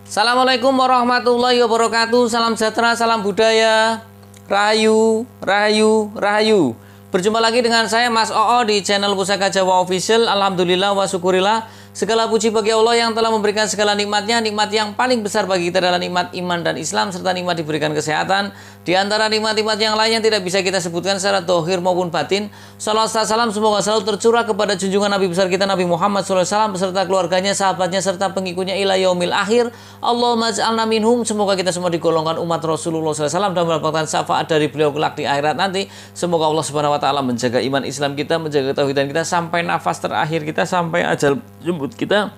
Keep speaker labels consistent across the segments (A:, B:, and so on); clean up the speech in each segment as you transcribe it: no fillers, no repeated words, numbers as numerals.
A: Assalamualaikum warahmatullahi wabarakatuh. Salam sejahtera, salam budaya. Rahayu, rahayu, rahayu. Berjumpa lagi dengan saya Mas Oo di channel Pusaka Jawa Official. Alhamdulillah wa syukurillah. Segala puji bagi Allah yang telah memberikan segala nikmatnya. Nikmat yang paling besar bagi kita adalah nikmat iman dan Islam, serta nikmat diberikan kesehatan. Di antara nikmat-nikmat yang lain yang tidak bisa kita sebutkan secara dohir maupun batin. Salawat salam semoga selalu tercurah kepada junjungan Nabi besar kita Nabi Muhammad SAW beserta keluarganya, sahabatnya, serta pengikutnya ila yaumil akhir. Allahumma ja'alna minhum. Semoga kita semua digolongkan umat Rasulullah SAW dan mendapatkan syafaat dari beliau kelak di akhirat nanti. Semoga Allah Subhanahu Wa Taala menjaga iman Islam kita, menjaga tauhidan kita sampai nafas terakhir kita, sampai ajal jemput kita,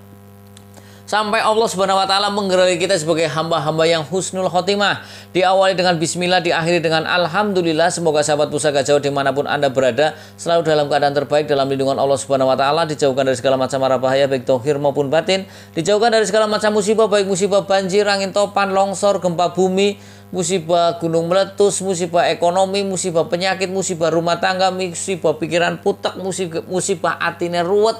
A: sampai Allah Subhanahu Wa Taala menggerakkan kita sebagai hamba-hamba yang husnul khotimah. Diawali dengan bismillah, diakhiri dengan alhamdulillah. Semoga sahabat Pusaka Jawa dimanapun Anda berada selalu dalam keadaan terbaik dalam lindungan Allah Subhanahu Wa Taala, dijauhkan dari segala macam mara bahaya baik dohir maupun batin, dijauhkan dari segala macam musibah baik musibah banjir, angin topan, longsor, gempa bumi, musibah gunung meletus, musibah ekonomi, musibah penyakit, musibah rumah tangga, musibah pikiran putek, musibah atine ruwet,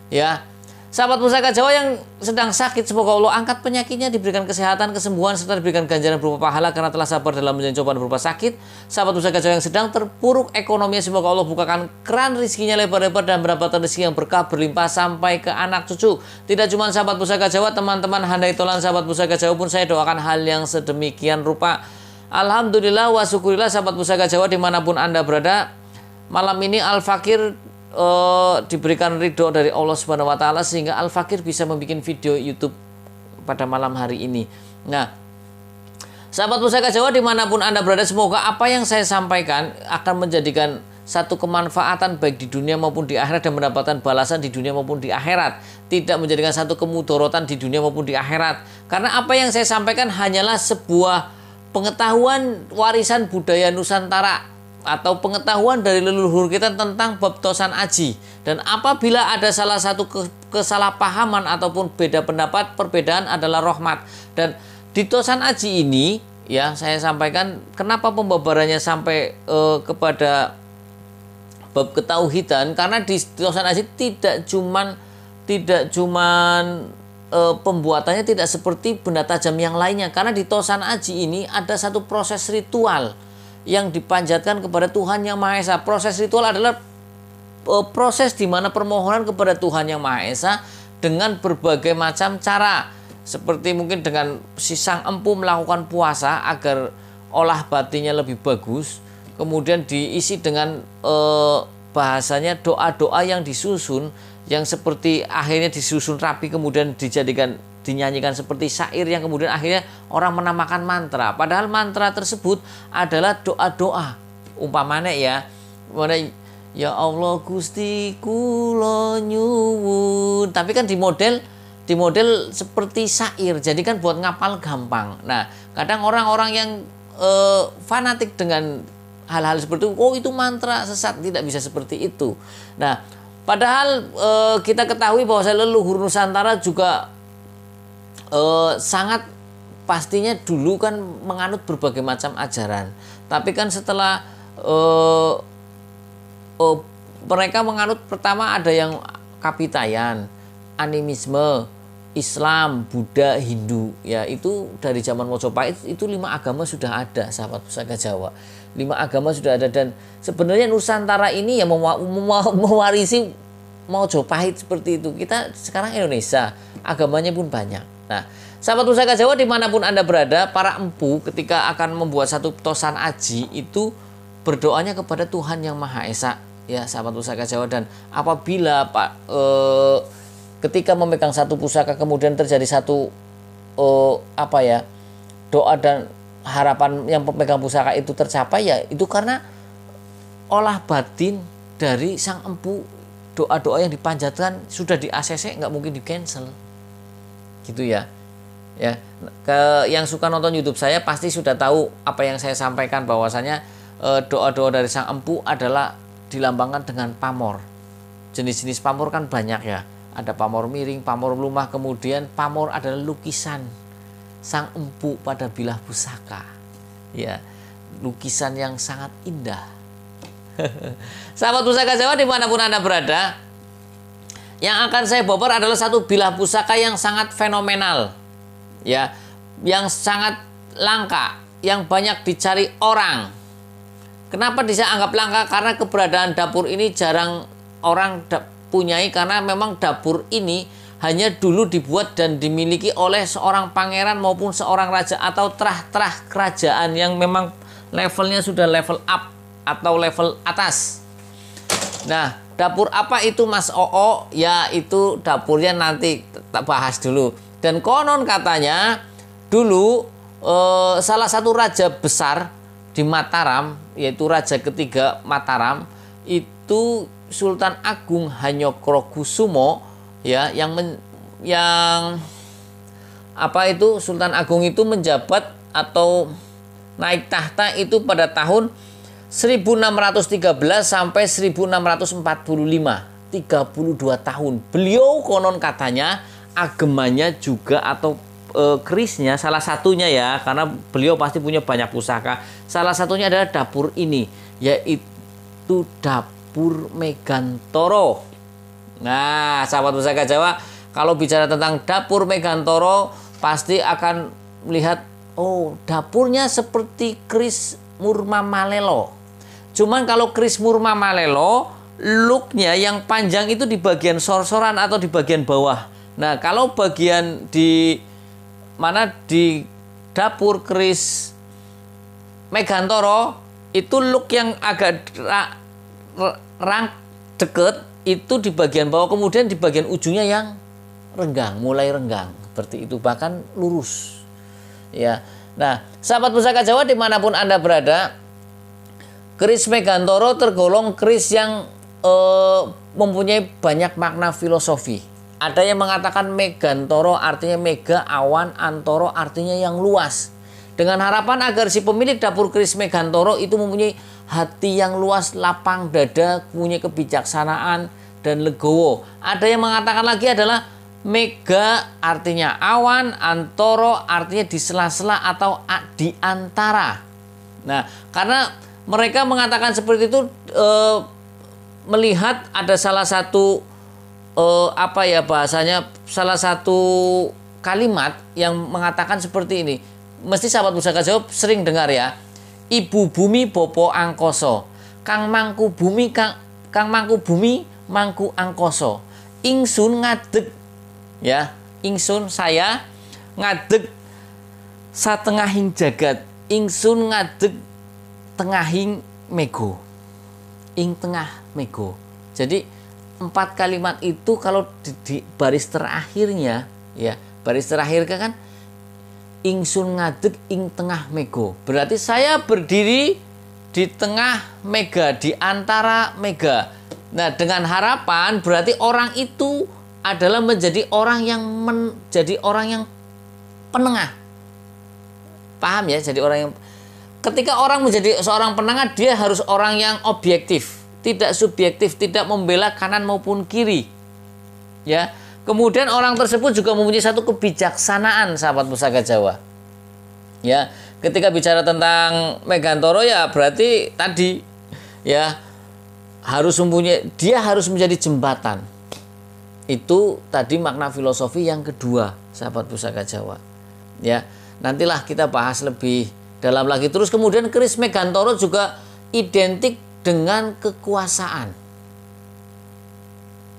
A: ya. Sahabat Pusaka Jawa yang sedang sakit, semoga Allah angkat penyakitnya, diberikan kesehatan, kesembuhan, serta diberikan ganjaran berupa pahala karena telah sabar dalam menjalani cobaan berupa sakit. Sahabat Pusaka Jawa yang sedang terpuruk ekonominya, semoga Allah bukakan keran rezekinya lebar-lebar dan mendapatkan rezeki yang berkah berlimpah sampai ke anak cucu. Tidak cuma sahabat Pusaka Jawa, teman-teman handai tolan sahabat Pusaka Jawa pun saya doakan hal yang sedemikian rupa. Alhamdulillah wa syukurillah sahabat Pusaka Jawa dimanapun Anda berada. Malam ini Al-Fakir diberikan ridho dari Allah Subhanahu Wa Taala sehingga Al-Fakir bisa membuat video YouTube pada malam hari ini. Nah, sahabat Pusaka Jawa dimanapun Anda berada, semoga apa yang saya sampaikan akan menjadikan satu kemanfaatan baik di dunia maupun di akhirat dan mendapatkan balasan di dunia maupun di akhirat. Tidak menjadikan satu kemudorotan di dunia maupun di akhirat. Karena apa yang saya sampaikan hanyalah sebuah pengetahuan warisan budaya Nusantara atau pengetahuan dari leluhur kita tentang bab tosan aji. Dan apabila ada salah satu kesalahpahaman ataupun beda pendapat, perbedaan adalah rahmat. Dan di tosan aji ini, ya saya sampaikan kenapa pembabarannya sampai kepada bab ketauhidan, karena di tosan aji tidak cuman pembuatannya tidak seperti benda tajam yang lainnya. Karena di tosan aji ini ada satu proses ritual yang dipanjatkan kepada Tuhan Yang Maha Esa. Proses ritual adalah proses di mana permohonan kepada Tuhan Yang Maha Esa dengan berbagai macam cara. Seperti mungkin dengan si sang empu melakukan puasa agar olah batinnya lebih bagus. Kemudian diisi dengan bahasanya doa-doa yang disusun, yang seperti akhirnya disusun rapi, kemudian dinyanyikan seperti syair yang kemudian akhirnya orang menamakan mantra. Padahal mantra tersebut adalah doa-doa. Umpamanya ya Allah Gusti kula nyuwun. Tapi kan di model seperti syair. Jadi kan buat ngapal gampang. Nah, kadang orang-orang yang fanatik dengan hal-hal seperti itu, oh itu mantra sesat, tidak bisa seperti itu. Nah, padahal kita ketahui bahwa leluhur Nusantara juga sangat pastinya dulu kan menganut berbagai macam ajaran. Tapi kan setelah mereka menganut, pertama ada yang Kapitayan, animisme, Islam, Buddha, Hindu. Ya itu dari zaman Mojopahit itu 5 agama sudah ada, sahabat Pusaka Jawa. 5 agama sudah ada, dan sebenarnya Nusantara ini yang mewarisi Mojopahit seperti itu. Kita sekarang Indonesia, agamanya pun banyak. Nah, sahabat Pusaka Jawa dimanapun Anda berada, para empu ketika akan membuat satu tosan aji itu berdoanya kepada Tuhan Yang Maha Esa, ya sahabat Pusaka Jawa. Dan apabila ketika memegang satu pusaka kemudian terjadi satu doa dan harapan yang pemegang pusaka itu tercapai, ya itu karena olah batin dari sang empu. Doa-doa yang dipanjatkan sudah di ACC, nggak mungkin di cancel. Gitu ya. Yang suka nonton YouTube saya pasti sudah tahu apa yang saya sampaikan, bahwasanya doa-doa dari sang empu adalah dilambangkan dengan pamor. Jenis-jenis pamor kan banyak ya. Ada pamor miring, pamor lumah, kemudian pamor adalah lukisan sang empu pada bilah pusaka. Ya, lukisan yang sangat indah. Sahabat Pusaka Jawa dimanapun Anda berada, yang akan saya bobor adalah satu bilah pusaka yang sangat fenomenal. ya, yang sangat langka, yang banyak dicari orang. Kenapa bisa anggap langka? Karena keberadaan dapur ini jarang orang punyai, karena memang dapur ini hanya dulu dibuat dan dimiliki oleh seorang pangeran maupun seorang raja atau terah-terah kerajaan yang memang levelnya sudah level up atau level atas. Nah, dapur apa itu Mas Oo? Ya, itu dapurnya nanti tak bahas dulu. Dan konon katanya dulu salah satu raja besar di Mataram, yaitu raja ketiga Mataram, itu Sultan Agung Hanyokrokusumo, ya, Sultan Agung itu menjabat atau naik tahta itu pada tahun 1613 sampai 1645, 32 tahun. Beliau konon katanya agemanya juga atau kerisnya salah satunya, ya, karena beliau pasti punya banyak pusaka. Salah satunya adalah dapur ini, yaitu dapur Megantoro. Nah, sahabat pusaka Jawa, kalau bicara tentang dapur Megantoro pasti akan melihat, oh, dapurnya seperti keris Murma Malelo. Cuman kalau keris Murma Malelo, looknya yang panjang itu di bagian sorsoran atau di bagian bawah. Nah, kalau bagian di dapur keris Megantoro itu look yang agak deket itu di bagian bawah, kemudian di bagian ujungnya yang renggang, mulai renggang seperti itu, bahkan lurus, ya. Nah, sahabat pusaka Jawa dimanapun Anda berada, keris Megantoro tergolong keris yang mempunyai banyak makna filosofi. Ada yang mengatakan Megantoro artinya mega, awan, antoro artinya yang luas. Dengan harapan agar si pemilik dapur keris Megantoro itu mempunyai hati yang luas, lapang dada, punya kebijaksanaan dan legowo. Ada yang mengatakan lagi adalah mega artinya awan, antoro artinya di sela-sela atau di antara. Nah, karena mereka mengatakan seperti itu, melihat ada salah satu salah satu kalimat yang mengatakan seperti ini. Mesti sahabat pusaka Jawa sering dengar, ya. Ibu bumi bopo angkoso, kang mangku bumi mangku angkoso. Ingsun ngadeg, ya, ingsun saya ngadeg satengahing jagat. Ingsun ngadeg tengahing mego, ing tengah mego. Jadi 4 kalimat itu kalau di baris terakhirnya, ya, baris terakhir kan ingsun ngadeg ing tengah mego, berarti saya berdiri di tengah mega, di antara mega. Nah, dengan harapan berarti orang itu adalah menjadi orang yang penengah. Paham, ya? Jadi orang yang, ketika orang menjadi seorang penengah, dia harus orang yang objektif, tidak subjektif, tidak membela kanan maupun kiri, ya. Kemudian orang tersebut juga mempunyai satu kebijaksanaan, sahabat pusaka Jawa, ya. Ketika bicara tentang Megantoro, ya berarti tadi, ya, dia harus menjadi jembatan. Itu tadi makna filosofi yang kedua, sahabat pusaka Jawa, ya. Nantilah kita bahas lebih dalam lagi. Terus kemudian keris Megantoro juga identik dengan kekuasaan.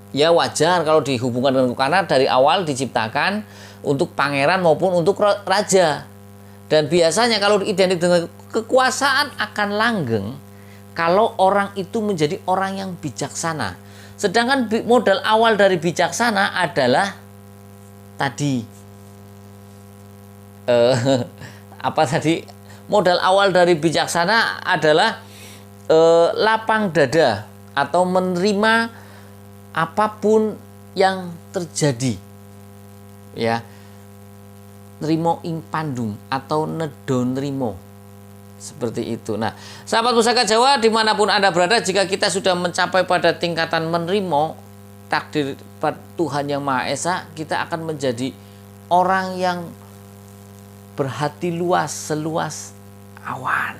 A: Ya, wajar kalau dihubungkan dengan, karena dari awal diciptakan untuk pangeran maupun untuk raja. Dan biasanya kalau identik dengan kekuasaan akan langgeng kalau orang itu menjadi orang yang bijaksana. Sedangkan modal awal dari bijaksana adalah tadi modal awal dari bijaksana adalah lapang dada atau menerima apapun yang terjadi, ya. Nrimo ing pandum atau nedo nrimo, seperti itu. Nah, sahabat pusaka Jawa dimanapun Anda berada, jika kita sudah mencapai pada tingkatan menerima takdir Tuhan Yang Maha Esa, kita akan menjadi orang yang berhati luas seluas awan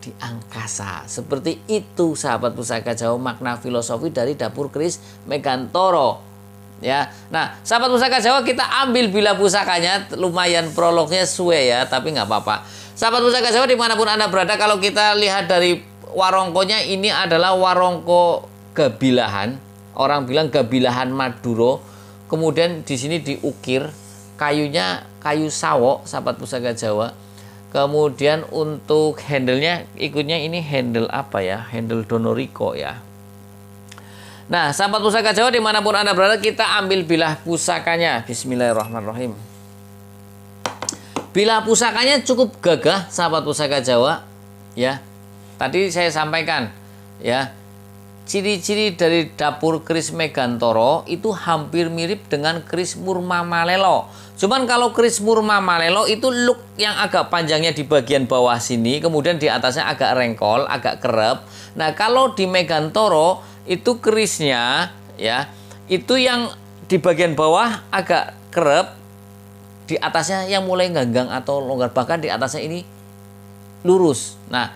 A: di angkasa. Seperti itu, sahabat pusaka Jawa, makna filosofi dari dapur keris Megantoro. Ya, nah sahabat pusaka Jawa, kita ambil bilah pusakanya, lumayan prolognya suwe ya, tapi nggak apa-apa. Sahabat pusaka Jawa dimanapun Anda berada, kalau kita lihat dari warongkonya, ini adalah warongko Gabilahan. Orang bilang Gabilahan Maduro. Kemudian di sini diukir, kayunya kayu sawok, sahabat pusaka Jawa. Kemudian untuk handle-nya, ikutnya ini handle apa ya? Handle Donorico ya. Nah, sahabat pusaka Jawa dimanapun Anda berada, kita ambil bilah pusakanya. Bismillahirrahmanirrahim. Bilah pusakanya cukup gagah, sahabat pusaka Jawa. Ya, tadi saya sampaikan, ya, ciri-ciri dari dapur keris Megantoro itu hampir mirip dengan keris Murma Malelo. Cuman kalau keris Murma Malelo itu look yang agak panjangnya di bagian bawah sini, kemudian di atasnya agak rengkol, agak kerep. Nah, kalau di Megantoro itu kerisnya ya, itu yang di bagian bawah agak kerep, di atasnya yang mulai ganggang atau longgar, bahkan di atasnya ini lurus. Nah,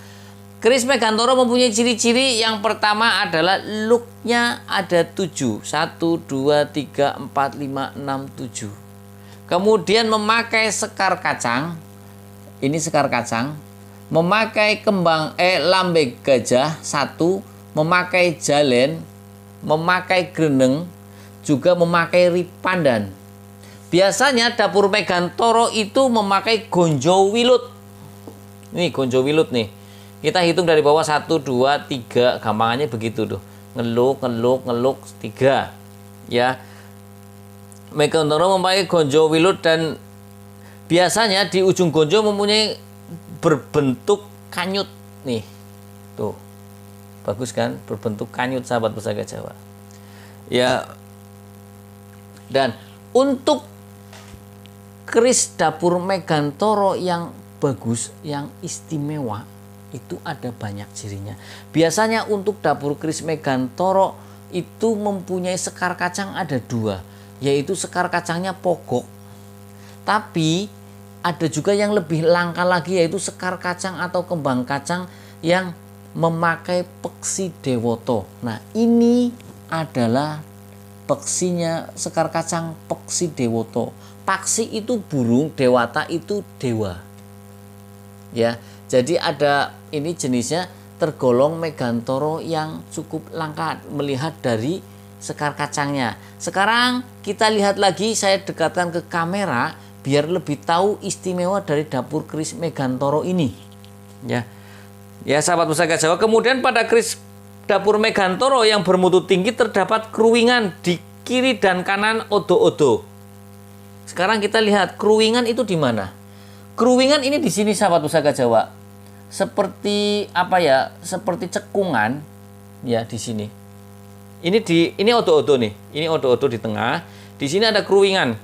A: keris Megantoro mempunyai ciri-ciri. Yang pertama adalah looknya ada 7, 1, 2, 3, 4, 5, 6, 7. Kemudian memakai sekar kacang, ini sekar kacang, memakai kembang lambe gajah 1, memakai jalen, memakai greneng, juga memakai ripandan. Biasanya dapur Megantoro itu memakai gonjo wilut. Nih gonjo wilut nih. Kita hitung dari bawah 1, 2, 3, gampangannya begitu tuh. Ngeluk, ngeluk, ngeluk 3. Ya. Megantoro memakai gonjo wilut dan biasanya di ujung gonjo mempunyai berbentuk kanyut nih. Tuh. Bagus kan, berbentuk kanyut, sahabat pusaka Jawa. Ya. Dan untuk keris dapur Megantoro yang bagus, yang istimewa, itu ada banyak cirinya. Biasanya untuk dapur keris Megantoro itu mempunyai sekar kacang ada 2, yaitu sekar kacangnya pogok. Tapi ada juga yang lebih langka lagi, yaitu sekar kacang atau kembang kacang yang memakai peksi dewoto. Nah, ini adalah peksinya sekar kacang peksi dewoto. Paksi itu burung, dewata itu dewa. Ya, jadi ada ini jenisnya tergolong Megantoro yang cukup langka melihat dari sekar kacangnya. Sekarang kita lihat lagi, saya dekatkan ke kamera biar lebih tahu istimewa dari dapur keris Megantoro ini. Ya. Ya, sahabat pusaka Jawa, kemudian pada keris dapur Megantoro yang bermutu tinggi terdapat keruingan di kiri dan kanan odo-odo. Sekarang kita lihat keruingan itu di mana? Keruingan ini di sini, sahabat pusaka Jawa. Seperti apa ya? Seperti cekungan ya di sini. Ini odo-odo nih. Ini odo-odo di tengah. Di sini ada keruingan.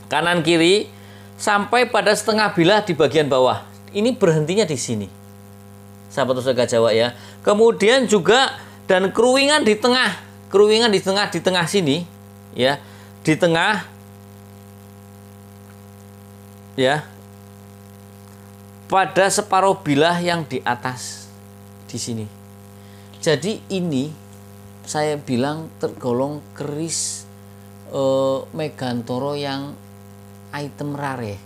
A: Kanan kiri sampai pada setengah bilah di bagian bawah. Ini berhentinya di sini, sahabat pusaka Jawa ya. Kemudian juga dan keruingan di tengah, di tengah sini ya, di tengah ya, pada separuh bilah yang di atas di sini. Jadi ini saya bilang tergolong keris Megantoro yang item rare,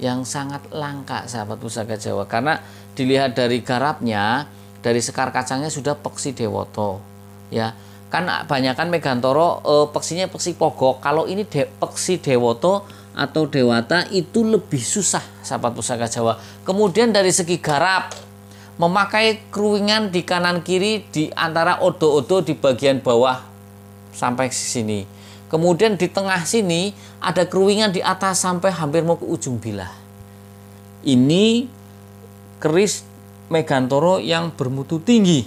A: yang sangat langka, sahabat pusaka Jawa, karena dilihat dari garapnya, dari sekar kacangnya sudah peksi dewoto ya. Kan banyakan Megantoro peksinya peksi pogok. Kalau ini peksi dewoto atau dewata itu lebih susah, sahabat pusaka Jawa. Kemudian dari segi garap, memakai keruingan di kanan kiri di antara odo-odo di bagian bawah sampai sini. Kemudian di tengah sini ada keruingan di atas sampai hampir mau ke ujung bilah. Ini keris Megantoro yang bermutu tinggi.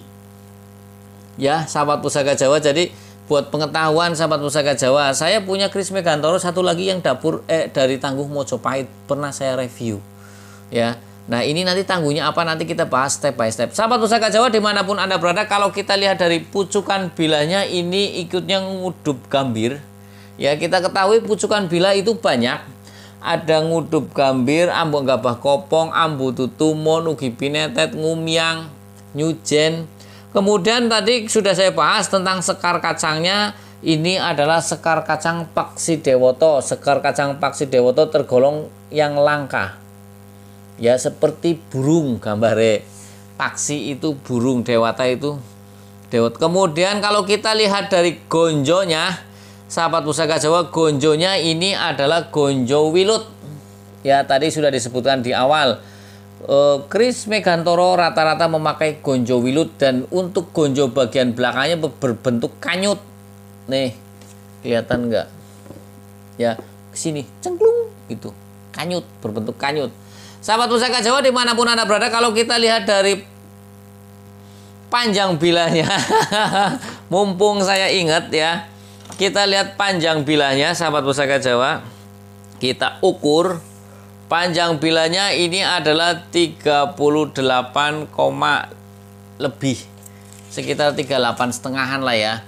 A: Ya, sahabat pusaka Jawa, jadi buat pengetahuan sahabat pusaka Jawa, saya punya keris Megantoro satu lagi yang dapur dari Tangguh Mojopahit, pernah saya review. Ya. Nah, ini nanti tangguhnya apa, nanti kita bahas step by step. Sahabat pusaka Jawa dimanapun Anda berada, kalau kita lihat dari pucukan bilahnya, ini ikutnya ngudup gambir. Ya, kita ketahui pucukan bilah itu banyak. Ada ngudup gambir, ambu gabah kopong, ambu tutumo, nugi pinetet, ngumyang, nyujen. Kemudian tadi sudah saya bahas tentang sekar kacangnya Ini adalah sekar kacang paksi dewoto. Sekar kacang paksi dewoto tergolong yang langka. Ya, seperti burung gambare. Paksi itu burung, dewata itu dewot. Kemudian kalau kita lihat dari gonjonya, sahabat pusaka Jawa, gonjonya ini adalah gonjo wilut. Ya, tadi sudah disebutkan di awal. Kris Megantoro rata-rata memakai gonjo wilut, dan untuk gonjo bagian belakangnya berbentuk kanyut. Nih, kelihatan enggak? Ya, kesini cengklung gitu, kanyut, berbentuk kanyut. Sahabat pusaka Jawa dimanapun Anda berada, kalau kita lihat dari panjang bilahnya, mumpung saya ingat ya, kita lihat panjang bilahnya, sahabat pusaka Jawa, kita ukur. Panjang bilahnya ini adalah 38, lebih, sekitar 38,5-an lah ya.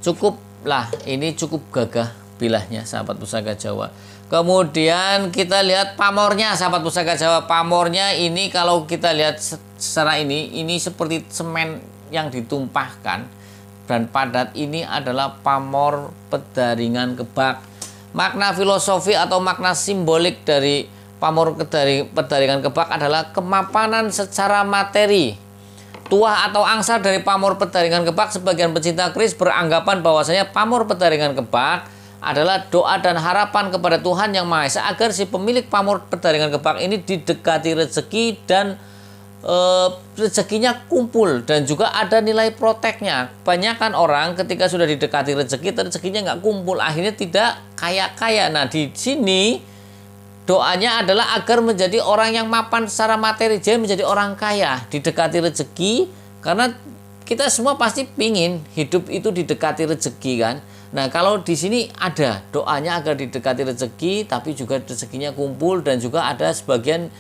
A: Cukup lah, ini cukup gagah bilahnya, sahabat pusaka Jawa. Kemudian kita lihat pamornya, sahabat pusaka Jawa. Pamornya ini kalau kita lihat secara ini seperti semen yang ditumpahkan dan padat. Ini adalah pamor pedaringan kebak. Makna filosofi atau makna simbolik dari pamor pedaringan kebak adalah kemapanan secara materi. Tuah atau angsa dari pamor pedaringan kebak, sebagian pecinta keris beranggapan bahwasanya pamor pedaringan kebak adalah doa dan harapan kepada Tuhan Yang Maha Esa agar si pemilik pamor pedaringan kebak ini didekati rezeki dan rezekinya kumpul, dan juga ada nilai proteknya. Banyakan orang ketika sudah didekati rezekinya nggak kumpul, akhirnya tidak kaya-kaya. Nah, di sini doanya adalah agar menjadi orang yang mapan secara materi, jadi menjadi orang kaya, didekati rezeki, karena kita semua pasti pingin hidup itu didekati rezeki kan. Nah, kalau di sini ada doanya agar didekati rezeki, tapi juga rezekinya kumpul, dan juga ada sebagian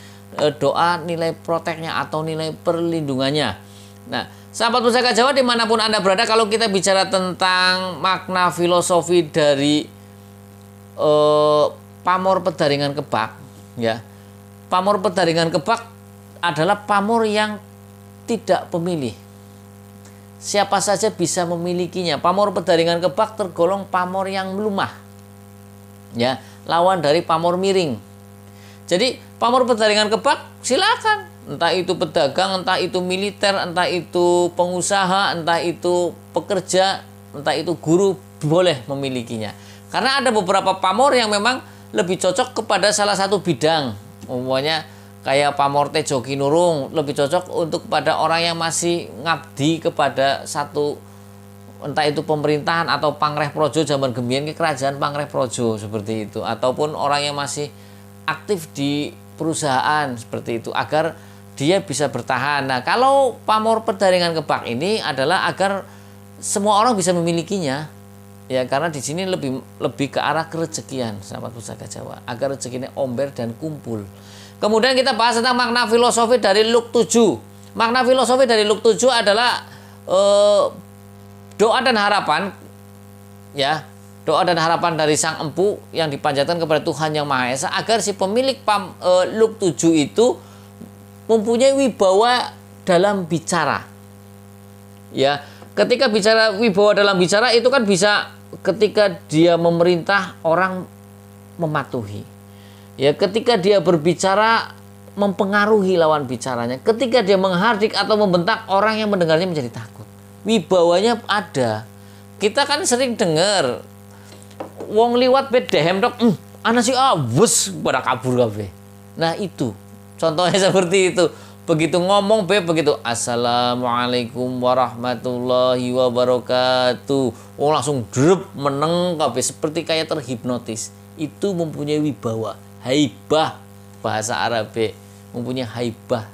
A: doa nilai proteknya atau nilai perlindungannya. Nah, sahabat pusaka Jawa dimanapun Anda berada, kalau kita bicara tentang makna filosofi dari pamor pedaringan kebak, ya, pamor pedaringan kebak adalah pamor yang tidak pemilih. Siapa saja bisa memilikinya. Pamor pedaringan kebak tergolong pamor yang melumah, ya, lawan dari pamor miring. Jadi pamor pedaringan kebak silakan, entah itu pedagang, entah itu militer, entah itu pengusaha, entah itu pekerja, entah itu guru, boleh memilikinya. Karena ada beberapa pamor yang memang lebih cocok kepada salah satu bidang. Umumnya kayak pamor Tejo Kinurung lebih cocok untuk kepada orang yang masih ngabdi kepada satu, entah itu pemerintahan atau Pangreh Projo zaman Gembian ke kerajaan Pangreh Projo seperti itu, ataupun orang yang masih aktif di perusahaan seperti itu agar dia bisa bertahan. Nah, kalau pamor pedaringan kebak ini adalah agar semua orang bisa memilikinya. Ya, karena di sini lebih ke arah kerezekian, sahabat pusaka Jawa, agar rezekinya omber dan kumpul. Kemudian kita bahas tentang makna filosofi dari Luk 7. Makna filosofi dari Luk 7 adalah doa dan harapan, ya, doa dan harapan dari sang empu yang dipanjatkan kepada Tuhan Yang Maha Esa agar si pemilik Luk 7 itu mempunyai wibawa dalam bicara. Ya, ketika bicara wibawa dalam bicara itu kan bisa ketika dia memerintah orang mematuhi. Ya, ketika dia berbicara mempengaruhi lawan bicaranya. Ketika dia menghardik atau membentak, orang yang mendengarnya menjadi takut. Wibawanya ada. Kita kan sering dengar wong liwat bedehem tok, ana si wes pada kabur kabeh. Nah, itu contohnya seperti itu. Begitu ngomong begitu assalamualaikum warahmatullahi wabarakatuh, oh langsung drep meneng kabeh seperti kayak terhipnotis. Itu mempunyai wibawa, haibah bahasa Arab, mempunyai haibah.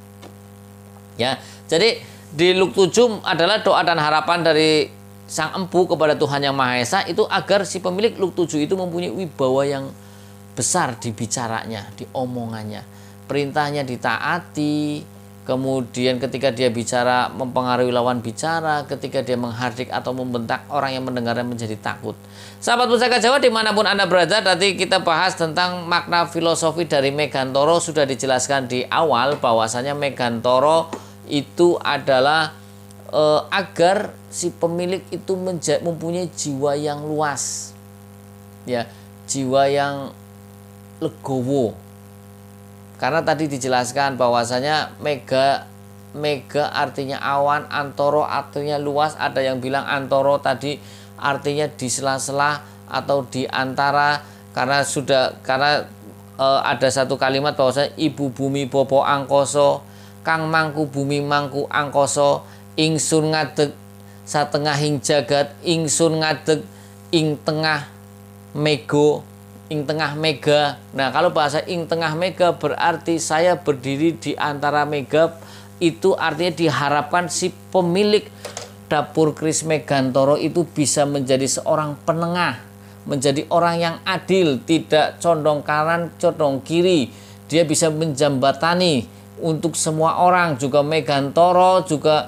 A: Ya, jadi di Luk 7 adalah doa dan harapan dari sang empu kepada Tuhan Yang Maha Esa itu agar si pemilik Luk 7 itu mempunyai wibawa yang besar di bicaranya, di omongannya. Perintahnya ditaati, kemudian ketika dia bicara mempengaruhi lawan bicara, ketika dia menghardik atau membentak, orang yang mendengarnya menjadi takut. Sahabat pusaka Jawa dimanapun Anda berada, tadi kita bahas tentang makna filosofi dari Megantoro. Sudah dijelaskan di awal bahwasanya Megantoro itu adalah agar si pemilik itu mempunyai jiwa yang luas, ya, jiwa yang legowo. Karena tadi dijelaskan bahwasanya mega artinya awan, antoro artinya luas. Ada yang bilang antoro tadi artinya di sela-sela atau di antara, karena ada satu kalimat bahwasanya ibu bumi popo angkoso, kang mangku bumi mangku angkoso, ingsun ngadeg satengahing jagat, ingsun ngadeg ing tengah mega. Nah, kalau bahasa ing tengah mega berarti saya berdiri di antara mega. Itu artinya diharapkan si pemilik dapur Kris Megantoro itu bisa menjadi seorang penengah, menjadi orang yang adil, tidak condong kanan, condong kiri. Dia bisa menjembatani untuk semua orang. Juga Megantoro juga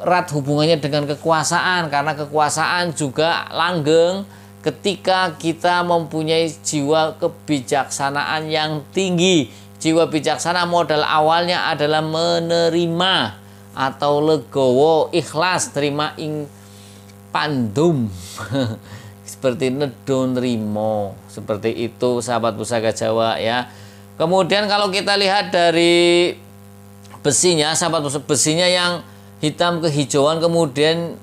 A: erat hubungannya dengan kekuasaan, karena kekuasaan juga langgeng ketika kita mempunyai jiwa kebijaksanaan yang tinggi. Jiwa bijaksana modal awalnya adalah menerima atau legowo, ikhlas, terima ing pandum seperti nedon rimo, seperti itu sahabat Pusaka Jawa ya. Kemudian kalau kita lihat dari besinya, sahabat besinya yang hitam kehijauan, kemudian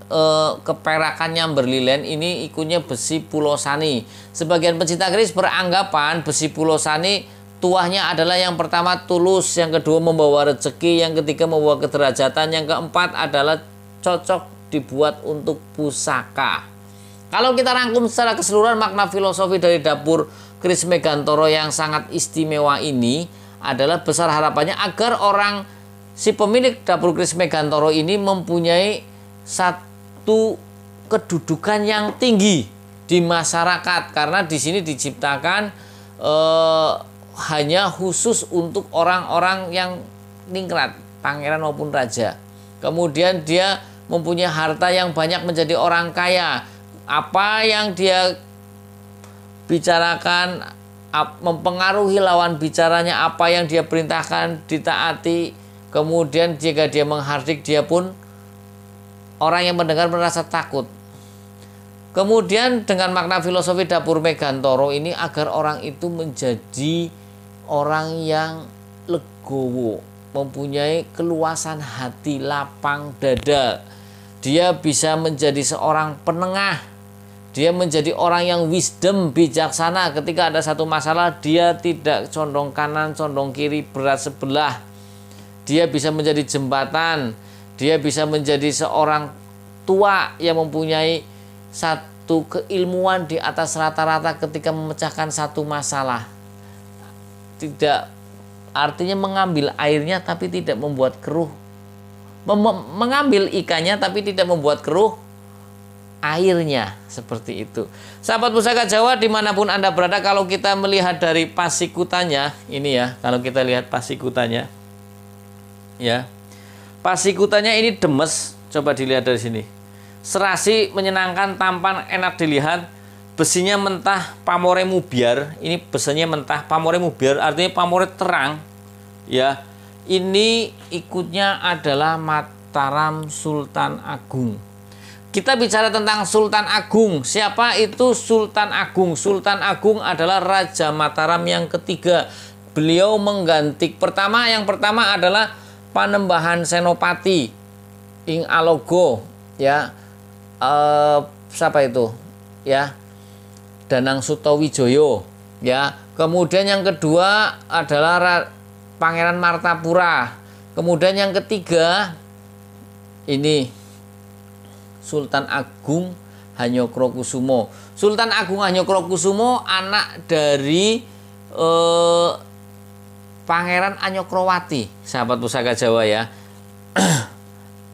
A: keperakannya berlilin, ini ikutnya besi pulosani. Sebagian pencinta keris beranggapan besi pulosani tuahnya adalah yang pertama tulus, yang kedua membawa rezeki, yang ketiga membawa kederajatan, yang keempat adalah cocok dibuat untuk pusaka. Kalau kita rangkum secara keseluruhan, makna filosofi dari dapur Kris Megantoro yang sangat istimewa ini adalah besar harapannya agar si pemilik dapur Kris Megantoro ini mempunyai satu kedudukan yang tinggi di masyarakat, karena di sini diciptakan hanya khusus untuk orang-orang yang ningrat, pangeran maupun raja. Kemudian dia mempunyai harta yang banyak, menjadi orang kaya. Apa yang dia bicarakan mempengaruhi lawan bicaranya, apa yang dia perintahkan ditaati. Kemudian jika dia menghardik, dia pun orang yang mendengar merasa takut. Kemudian dengan makna filosofi dapur Megantoro ini agar orang itu menjadi orang yang legowo, mempunyai keluasan hati, lapang dada. Dia bisa menjadi seorang penengah. Dia menjadi orang yang wisdom, bijaksana. Ketika ada satu masalah, dia tidak condong kanan, condong kiri, berat sebelah. Dia bisa menjadi jembatan. Dia bisa menjadi seorang tua yang mempunyai satu keilmuan di atas rata-rata ketika memecahkan satu masalah. Tidak artinya mengambil airnya tapi tidak membuat keruh, mengambil ikannya tapi tidak membuat keruh airnya, seperti itu. Sahabat Pusaka Jawa dimanapun Anda berada, kalau kita melihat dari pasikutannya ini ya, kalau kita lihat pasikutannya ya, pasikutannya ini demes, coba dilihat dari sini, serasi, menyenangkan, tampan, enak dilihat. Besinya mentah, pamore mubiar. Ini besinya mentah, pamore mubiar, artinya pamore terang. Ya, ini ikutnya adalah Mataram Sultan Agung. Kita bicara tentang Sultan Agung. Siapa itu Sultan Agung? Sultan Agung adalah Raja Mataram yang ketiga. Beliau mengganti yang pertama adalah Panembahan Senopati ing Alogo, ya. Siapa itu? Ya, Danang Sutawijoyo, ya. Kemudian yang kedua adalah Pangeran Martapura. Kemudian yang ketiga ini Sultan Agung Hanyokrokusumo. Sultan Agung Hanyokrokusumo anak dari Pangeran Anyokrowati, sahabat Pusaka Jawa ya.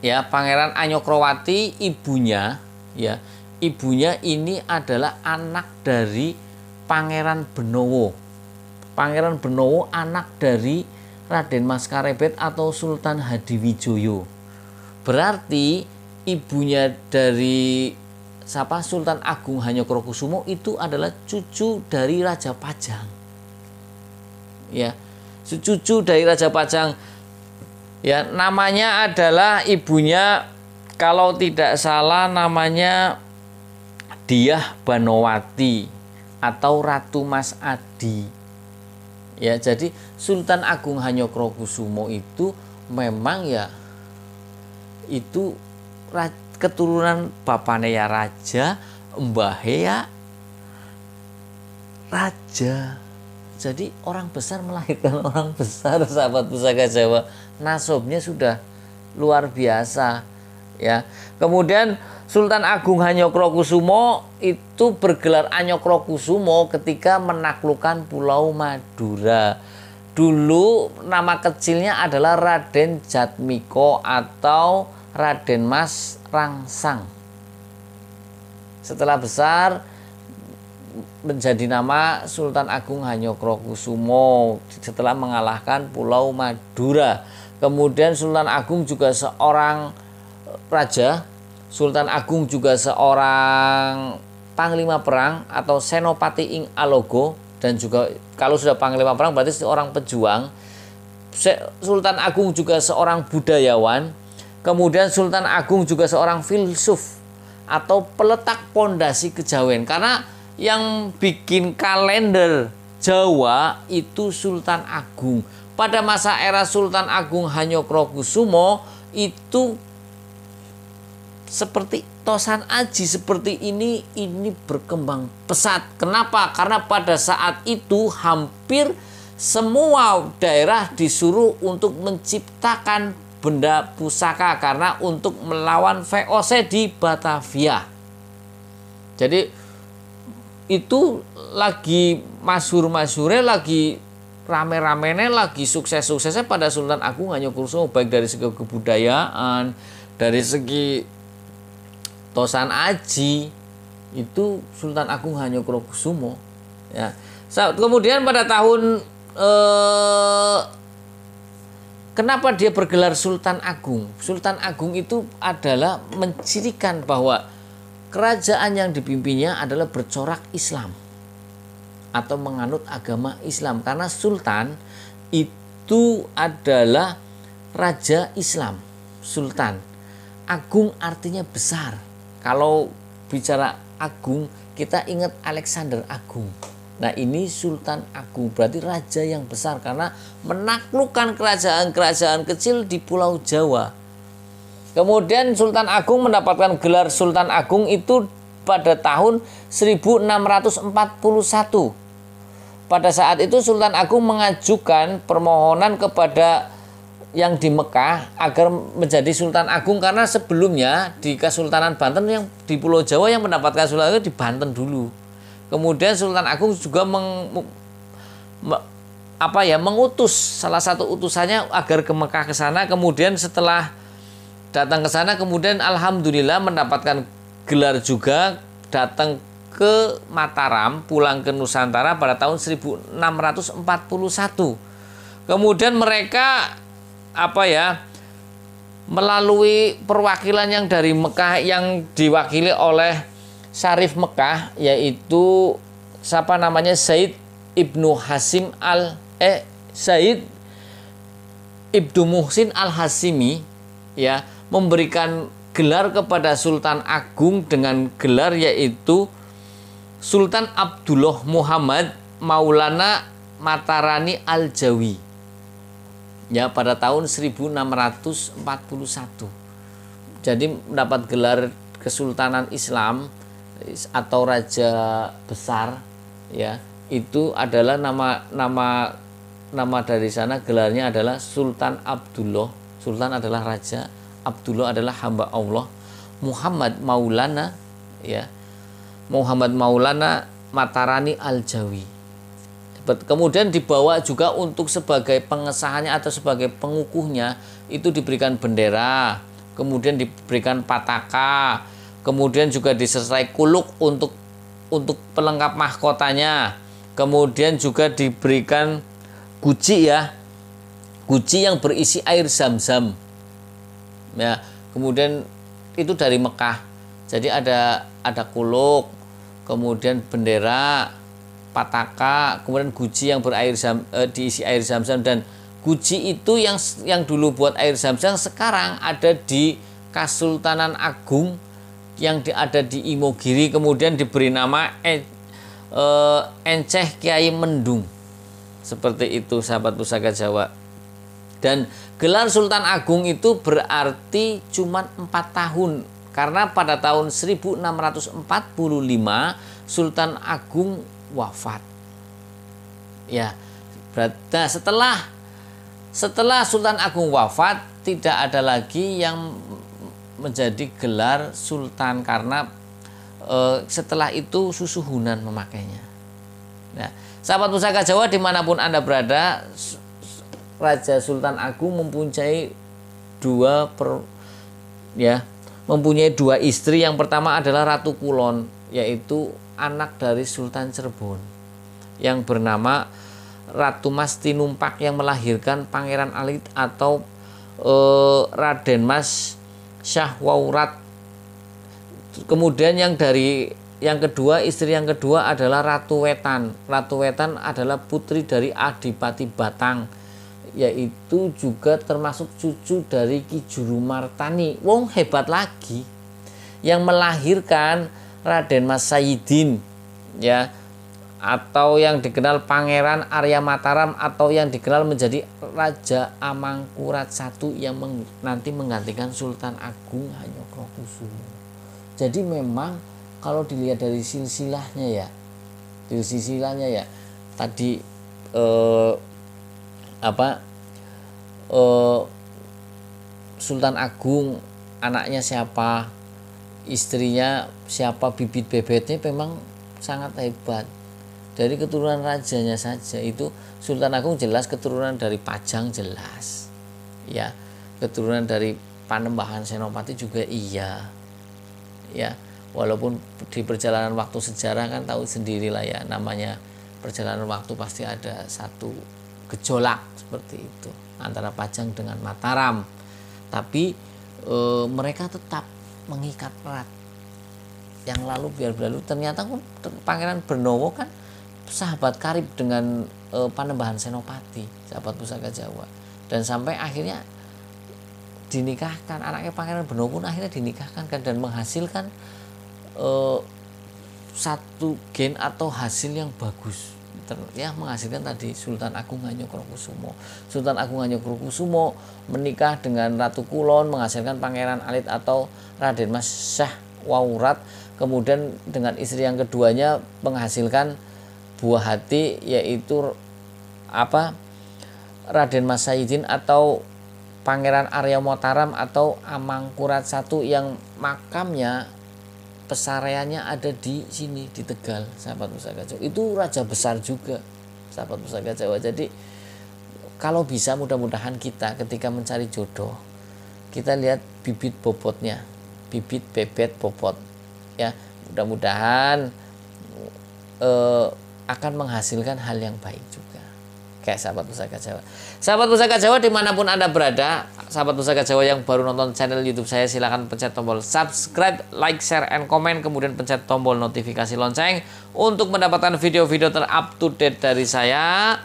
A: Ya, Pangeran Anyokrowati ibunya, ya. Ibunya ini adalah anak dari Pangeran Benowo. Pangeran Benowo anak dari Raden Mas Karebet atau Sultan Hadiwijoyo. Berarti ibunya dari Sultan Agung Hanyokrokusumo itu adalah cucu dari Raja Pajang. Ya, cucu dari Raja Pajang. Ya, namanya adalah ibunya kalau tidak salah namanya Dyah Banowati atau Ratu Mas Adi. Ya, jadi Sultan Agung Hanyokrokusumo itu memang ya itu keturunan bapaknya ya raja, mbahnya ya raja. Jadi orang besar melahirkan orang besar, sahabat Pusaka Jawa. Nasabnya sudah luar biasa ya. Kemudian Sultan Agung Hanyokrokusumo itu bergelar Hanyokrokusumo ketika menaklukkan Pulau Madura. Dulu nama kecilnya adalah Raden Jatmiko atau Raden Mas Rangsang. Setelah besar menjadi nama Sultan Agung Hanyokrokusumo setelah mengalahkan Pulau Madura. Kemudian Sultan Agung juga seorang raja, Sultan Agung juga seorang panglima perang atau Senopati ing Alogo, dan juga kalau sudah panglima perang berarti seorang pejuang. Sultan Agung juga seorang budayawan. Kemudian Sultan Agung juga seorang filsuf atau peletak pondasi kejawen, karena yang bikin kalender Jawa itu Sultan Agung. Pada masa era Sultan Agung Hanyokrokusumo itu seperti Tosan Aji seperti ini berkembang pesat. Kenapa? Karena pada saat itu hampir semua daerah disuruh untuk menciptakan benda pusaka karena untuk melawan VOC di Batavia. Jadi itu lagi masyhur-masyhurnya, lagi rame-ramenya, lagi sukses-suksesnya pada Sultan Agung Hanyokrokusumo, baik dari segi kebudayaan, dari segi Tosan Aji, itu Sultan Agung Hanyokrokusumo ya. Kemudian pada tahun kenapa dia bergelar Sultan Agung? Sultan Agung itu adalah mencirikan bahwa kerajaan yang dipimpinnya adalah bercorak Islam atau menganut agama Islam, karena Sultan itu adalah raja Islam. Sultan Agung artinya besar. Kalau bicara Agung kita ingat Alexander Agung. Nah, ini Sultan Agung berarti raja yang besar karena menaklukkan kerajaan-kerajaan kecil di Pulau Jawa. Kemudian Sultan Agung mendapatkan gelar Sultan Agung itu pada tahun 1641. Pada saat itu Sultan Agung mengajukan permohonan kepada yang di Mekah agar menjadi Sultan Agung, karena sebelumnya di Kesultanan Banten yang di Pulau Jawa yang mendapatkan Sultan Agung di Banten dulu. Kemudian Sultan Agung juga mengutus salah satu utusannya agar ke Mekah ke sana. Kemudian setelah datang ke sana, kemudian alhamdulillah mendapatkan gelar juga, datang ke Mataram, pulang ke Nusantara pada tahun 1641. Kemudian mereka melalui perwakilan yang dari Mekah yang diwakili oleh Syarif Mekah, yaitu siapa namanya Said Ibnu Muhsin Al-Hasimi ya, memberikan gelar kepada Sultan Agung dengan gelar yaitu Sultan Abdullah Muhammad Maulana Matarani Al-Jawi ya, pada tahun 1641. Jadi mendapat gelar Kesultanan Islam atau raja besar ya, itu adalah nama dari sana, gelarnya adalah Sultan Abdullah. Sultan adalah raja, Abdullah adalah hamba Allah, Muhammad Maulana ya, Muhammad Maulana Matarani Al-Jawi. Kemudian dibawa juga untuk sebagai pengesahannya atau sebagai pengukuhnya itu diberikan bendera, kemudian diberikan pataka, kemudian juga disertai kuluk untuk pelengkap mahkotanya, kemudian juga diberikan guci ya, guci yang berisi air zam-zam ya. Kemudian itu dari Mekah, jadi ada kuluk, kemudian bendera, pataka, kemudian guci yang diisi air zam-zam. Dan guci itu yang dulu buat air zam-zam sekarang ada di Kasultanan Agung yang ada di Imogiri, kemudian diberi nama Enceh Kiai Mendung. Seperti itu sahabat Pusaka Jawa. Dan gelar Sultan Agung itu berarti cuma 4 tahun, karena pada tahun 1645 Sultan Agung wafat. Ya, nah, setelah Sultan Agung wafat tidak ada lagi yang menjadi gelar Sultan, karena setelah itu Susuhunan memakainya. Nah, sahabat Pusaka Jawa dimanapun Anda berada, Raja Sultan Agung mempunyai mempunyai dua istri. Yang pertama adalah Ratu Kulon, yaitu anak dari Sultan Cirebon, yang bernama Ratu Mas Tinumpak, yang melahirkan Pangeran Alit atau Raden Mas Syahwaurat. Kemudian istri yang kedua adalah Ratu Wetan. Ratu Wetan adalah putri dari Adipati Batang, yaitu juga termasuk cucu dari Ki Juru Martani. Wong hebat lagi, yang melahirkan Raden Mas Sayidin, ya, atau yang dikenal Pangeran Arya Mataram, atau yang dikenal menjadi Raja Amangkurat I yang nanti menggantikan Sultan Agung Hanyokrokusumo. Jadi memang kalau dilihat dari silsilahnya ya, tadi Sultan Agung anaknya siapa, istrinya siapa, bibit bebetnya memang sangat hebat. Dari keturunan rajanya saja itu Sultan Agung jelas keturunan dari Pajang, jelas ya, keturunan dari Panembahan Senopati juga iya ya. Walaupun di perjalanan waktu sejarah kan tahu sendirilah ya, namanya perjalanan waktu pasti ada satu gejolak seperti itu antara Pajang dengan Mataram, tapi mereka tetap mengikat erat. Yang lalu biar berlalu, ternyata Pangeran Bernowo kan sahabat karib dengan Panembahan Senopati, sahabat Pusaka Jawa, dan sampai akhirnya dinikahkan. Anaknya Pangeran Bernowo pun akhirnya dinikahkan kan, dan menghasilkan satu gen atau hasil yang bagus, ya, menghasilkan tadi Sultan Agung Hanyokrokusumo. Sultan Agung Hanyokrokusumo menikah dengan Ratu Kulon, menghasilkan Pangeran Alit atau Raden Mas Syahwaurat. Kemudian dengan istri yang keduanya menghasilkan buah hati, yaitu Raden Mas Sayidin atau Pangeran Arya Mataram atau Amangkurat I, yang makamnya pesareannya ada di sini di Tegal, sahabat Pusaka Jawa. Itu raja besar juga, sahabat Pusaka Jawa. Jadi kalau bisa, mudah-mudahan kita ketika mencari jodoh, kita lihat bibit bobotnya, bibit bebet bobot ya, mudah-mudahan akan menghasilkan hal yang baik juga, kayak sahabat Pusaka Jawa. Sahabat Pusaka Jawa dimanapun Anda berada, sahabat Pusaka Jawa yang baru nonton channel YouTube saya, silahkan pencet tombol subscribe, like, share, and comment, kemudian pencet tombol notifikasi lonceng untuk mendapatkan video-video terupdate dari saya.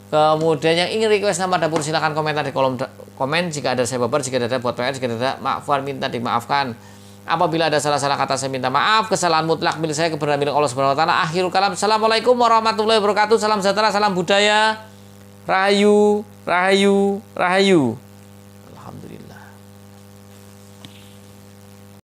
A: Kemudian yang ingin request nama dapur, silahkan komentar di kolom komen. Jika ada saya baper, jika ada buat PR, jika ada maafkan, minta dimaafkan. Apabila ada salah-salah kata, saya minta maaf. Kesalahan mutlak milik saya, kebenaran milik Allah Subhanahu wa taala. Akhirul kalam. Assalamualaikum warahmatullahi wabarakatuh. Salam sejahtera, salam budaya. Rahayu, rahayu, rahayu.